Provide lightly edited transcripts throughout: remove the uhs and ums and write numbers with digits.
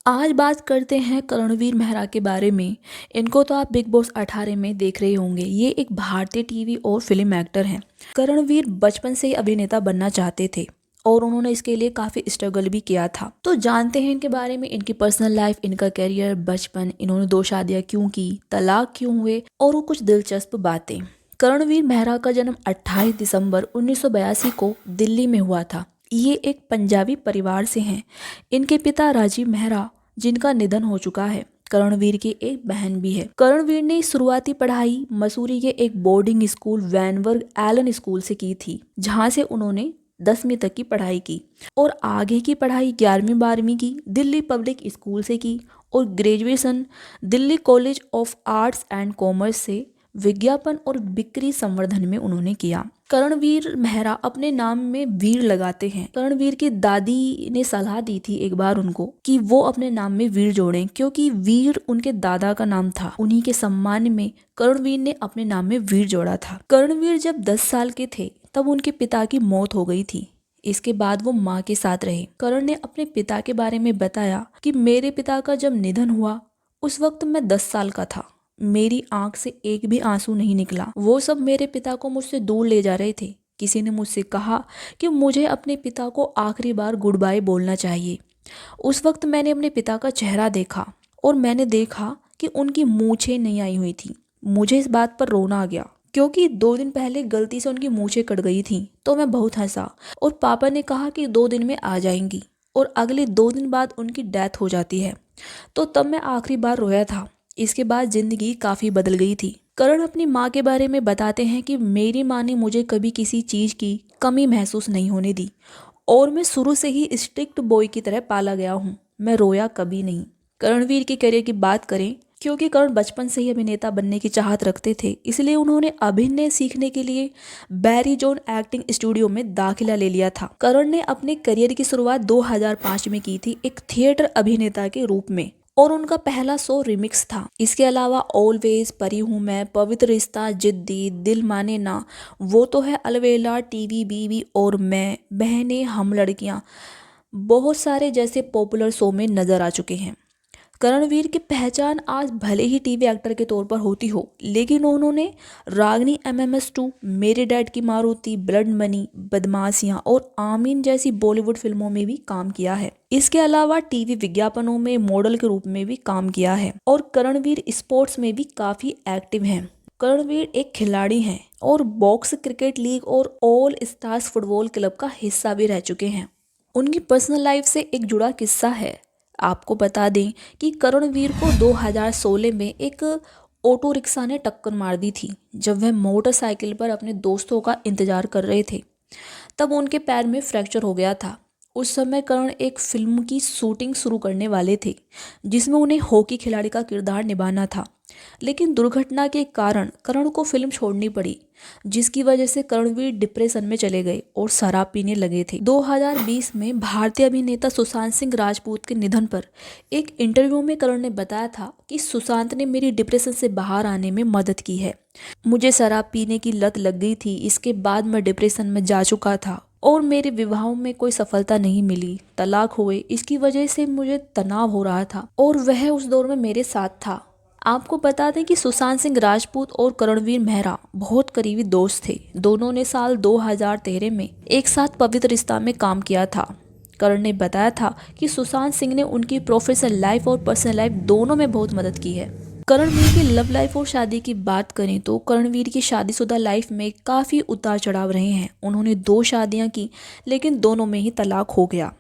आज बात करते हैं करणवीर मेहरा के बारे में। इनको तो आप बिग बॉस 18 में देख रहे होंगे। ये एक भारतीय टीवी और फिल्म एक्टर हैं। करणवीर बचपन से ही अभिनेता बनना चाहते थे और उन्होंने इसके लिए काफ़ी स्ट्रगल भी किया था। तो जानते हैं इनके बारे में, इनकी पर्सनल लाइफ, इनका करियर, बचपन, इन्होंने 2 शादियां क्यों की, तलाक क्यों हुए और वो कुछ दिलचस्प बातें। करणवीर मेहरा का जन्म 28 दिसंबर 1982 को दिल्ली में हुआ था। ये एक पंजाबी परिवार से हैं। इनके पिता राजीव मेहरा, जिनका निधन हो चुका है। करणवीर की एक बहन भी है। करणवीर ने शुरुआती पढ़ाई मसूरी के एक बोर्डिंग स्कूल वैनवर्ग एलन स्कूल से की थी, जहां से उन्होंने 10वीं तक की पढ़ाई की और आगे की पढ़ाई 11वीं 12वीं की दिल्ली पब्लिक स्कूल से की और graduation Delhi college of arts and commerce से विज्ञापन और बिक्री संवर्धन में उन्होंने किया। करणवीर मेहरा अपने नाम में वीर लगाते हैं। करणवीर की दादी ने सलाह दी थी एक बार उनको कि वो अपने नाम में वीर जोड़ें, क्योंकि वीर उनके दादा का नाम था। उन्हीं के सम्मान में करणवीर ने अपने नाम में वीर जोड़ा था। करणवीर जब 10 साल के थे तब उनके पिता की मौत हो गई थी। इसके बाद वो माँ के साथ रहे। करण ने अपने पिता के बारे में बताया कि मेरे पिता का जब निधन हुआ उस वक्त मैं 10 साल का था। मेरी आंख से एक भी आंसू नहीं निकला। वो सब मेरे पिता को मुझसे दूर ले जा रहे थे। किसी ने मुझसे कहा कि मुझे अपने पिता को आखिरी बार गुड बाय बोलना चाहिए। उस वक्त मैंने अपने पिता का चेहरा देखा और मैंने देखा कि उनकी मूछें नहीं आई हुई थी। मुझे इस बात पर रोना आ गया, क्योंकि 2 दिन पहले गलती से उनकी मूछें कट गई थी। तो मैं बहुत हंसा और पापा ने कहा कि 2 दिन में आ जाएंगी और अगले 2 दिन बाद उनकी डेथ हो जाती है। तो तब मैं आखिरी बार रोया था। इसके बाद जिंदगी काफी बदल गई थी। करण अपनी माँ के बारे में बताते हैं कि मेरी माँ ने मुझे कभी किसी चीज की कमी महसूस नहीं होने दी और मैं शुरू से ही स्ट्रिक्ट बॉय की तरह पाला गया हूँ। मैं रोया कभी नहीं। करणवीर के करियर की बात करें, क्योंकि करण बचपन से ही अभिनेता बनने की चाहत रखते थे, इसलिए उन्होंने अभिनय सीखने के लिए बैरी जॉन एक्टिंग स्टूडियो में दाखिला ले लिया था। करण ने अपने करियर की शुरुआत 2005 में की थी एक थिएटर अभिनेता के रूप में और उनका पहला शो रिमिक्स था। इसके अलावा ऑलवेज, परी हूँ मैं, पवित्र रिश्ता, जिद्दी, दिल माने ना, वो तो है अलवेला, टीवी बीवी और मैं, बहनें, हम लड़कियां, बहुत सारे जैसे पॉपुलर शो में नजर आ चुके हैं। करणवीर की पहचान आज भले ही टीवी एक्टर के तौर पर होती हो, लेकिन उन्होंने रागनी MMS2, मेरे डैड की मारुति, ब्लड मनी, बदमाशियां और आमीन जैसी बॉलीवुड फिल्मों में भी काम किया है। इसके अलावा टीवी विज्ञापनों में मॉडल के रूप में भी काम किया है और करणवीर स्पोर्ट्स में भी काफी एक्टिव हैं। करणवीर एक खिलाड़ी हैं और बॉक्स, क्रिकेट लीग और ऑल स्टार्स फुटबॉल क्लब का हिस्सा भी रह चुके हैं। उनकी पर्सनल लाइफ से एक जुड़ा किस्सा है। आपको बता दें कि करणवीर को 2016 में एक ऑटो रिक्शा ने टक्कर मार दी थी जब वह मोटरसाइकिल पर अपने दोस्तों का इंतजार कर रहे थे। तब उनके पैर में फ्रैक्चर हो गया था। उस समय करण एक फिल्म की शूटिंग शुरू करने वाले थे जिसमें उन्हें हॉकी खिलाड़ी का किरदार निभाना था, लेकिन दुर्घटना के कारण करण को फिल्म छोड़नी पड़ी, जिसकी वजह से करणवीर डिप्रेशन में चले गए और शराब पीने लगे थे। 2020 में भारतीय अभिनेता सुशांत सिंह राजपूत के निधन पर एक इंटरव्यू में करण ने बताया था कि सुशांत ने मेरी डिप्रेशन से बाहर आने में मदद की है। मुझे शराब पीने की लत लग गई थी, इसके बाद मैं डिप्रेशन में जा चुका था और मेरे विवाहों में कोई सफलता नहीं मिली, तलाक हुए, इसकी वजह से मुझे तनाव हो रहा था और वह उस दौर में मेरे साथ था। आपको बता दें कि सुशांत सिंह राजपूत और करणवीर मेहरा बहुत करीबी दोस्त थे। दोनों ने साल 2013 में एक साथ पवित्र रिश्ता में काम किया था। करण ने बताया था कि सुशांत सिंह ने उनकी प्रोफेशनल लाइफ और पर्सनल लाइफ दोनों में बहुत मदद की है। करणवीर की लव लाइफ और शादी की बात करें तो करणवीर की शादीशुदा लाइफ में काफ़ी उतार चढ़ाव रहे हैं। उन्होंने 2 शादियां की, लेकिन दोनों में ही तलाक हो गया।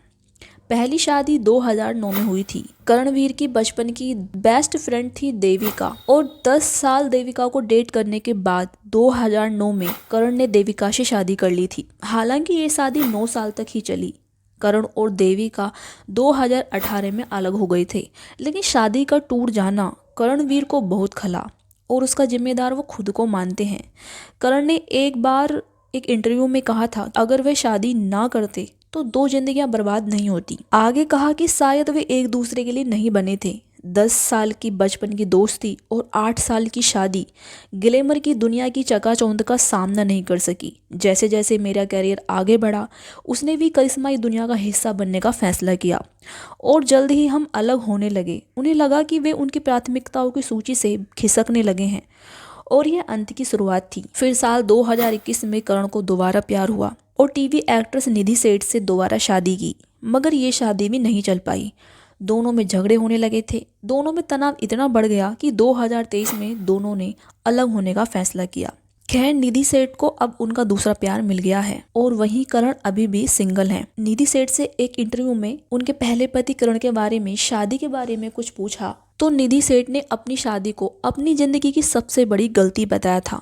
पहली शादी 2009 में हुई थी। करणवीर की बचपन की बेस्ट फ्रेंड थी देविका और 10 साल देविका को डेट करने के बाद 2009 में करण ने देविका से शादी कर ली थी। हालांकि ये शादी 9 साल तक ही चली। करण और देविका 2018 में अलग हो गए थे, लेकिन शादी का टूट जाना करणवीर को बहुत खला और उसका जिम्मेदार वो खुद को मानते हैं। करण ने एक बार एक इंटरव्यू में कहा था, अगर वे शादी ना करते तो 2 जिंदगियां बर्बाद नहीं होती। आगे कहा कि शायद वे एक दूसरे के लिए नहीं बने थे। 10 साल की बचपन की दोस्ती और 8 साल की शादी ग्लैमर की दुनिया की चकाचौंध का सामना नहीं कर सकी। जैसे जैसे मेरा करियर आगे बढ़ा, उसने भी करिश्माई दुनिया का हिस्सा बनने का फैसला किया और जल्द ही हम अलग होने लगे। उन्हें लगा कि वे उनकी प्राथमिकताओं की सूची से खिसकने लगे हैं और यह अंत की शुरुआत थी। फिर साल 2021 में करण को दोबारा प्यार हुआ और टीवी एक्ट्रेस निधि सेठ से दोबारा शादी की, मगर ये शादी भी नहीं चल पाई। दोनों में झगड़े होने लगे थे। दोनों में तनाव इतना बढ़ गया कि 2023 में दोनों ने अलग होने का फैसला किया। खैर, निधि सेठ को अब उनका दूसरा प्यार मिल गया है और वहीं करण अभी भी सिंगल हैं। निधि सेठ से एक इंटरव्यू में उनके पहले पति करण के बारे में, शादी के बारे में कुछ पूछा तो निधि सेठ ने अपनी शादी को अपनी जिंदगी की सबसे बड़ी गलती बताया था।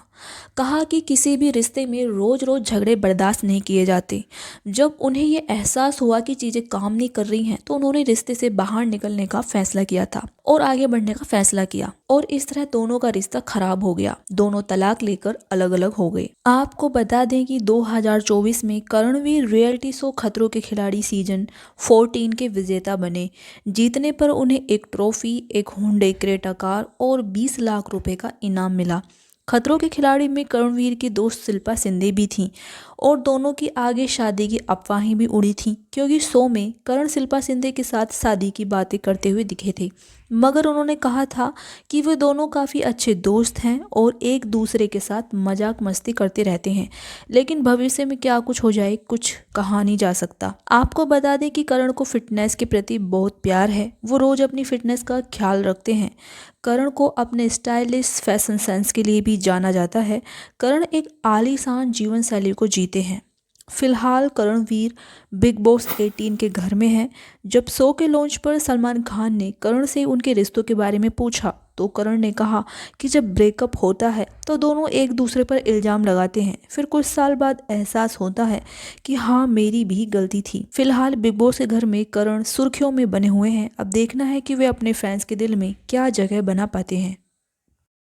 कहा कि किसी भी रिश्ते में रोज रोज झगड़े बर्दाश्त नहीं किए जाते। जब उन्हें ये एहसास हुआ कि चीजें काम नहीं कर रही हैं तो उन्होंने रिश्ते से बाहर निकलने का फैसला किया था और आगे बढ़ने का फैसला किया और इस तरह दोनों का रिश्ता खराब हो गया। दोनों तलाक लेकर अलग अलग हो गए। आपको बता दें कि 2024 में करणवीर रियलिटी शो खतरों के खिलाड़ी सीजन 14 के विजेता बने। जीतने पर उन्हें एक ट्रॉफी, एक हुंडई क्रेटा कार और 20 लाख रुपए का इनाम मिला। खतरों के खिलाड़ी में करणवीर की दोस्त शिल्पा शिंदे भी थीं और दोनों की आगे शादी की अफवाहें भी उड़ी थीं, क्योंकि शो में करण शिल्पा शिंदे के साथ शादी की बातें करते हुए दिखे थे, मगर उन्होंने कहा था कि वे दोनों काफ़ी अच्छे दोस्त हैं और एक दूसरे के साथ मजाक मस्ती करते रहते हैं। लेकिन भविष्य में क्या कुछ हो जाए, कुछ कहा नहीं जा सकता। आपको बता दें कि करण को फिटनेस के प्रति बहुत प्यार है। वो रोज अपनी फिटनेस का ख्याल रखते हैं। करण को अपने स्टाइलिश फैशन सेंस के लिए भी जाना जाता है। करण एक आलीशान जीवन शैली को जीते हैं। फिलहाल करणवीर बिग बॉस 18 के घर में है। जब शो के लॉन्च पर सलमान खान ने करण से उनके रिश्तों के बारे में पूछा तो करण ने कहा कि जब ब्रेकअप होता है तो दोनों एक दूसरे पर इल्ज़ाम लगाते हैं, फिर कुछ साल बाद एहसास होता है कि हाँ, मेरी भी गलती थी। फिलहाल बिग बॉस के घर में करण सुर्खियों में बने हुए हैं। अब देखना है कि वे अपने फैंस के दिल में क्या जगह बना पाते हैं।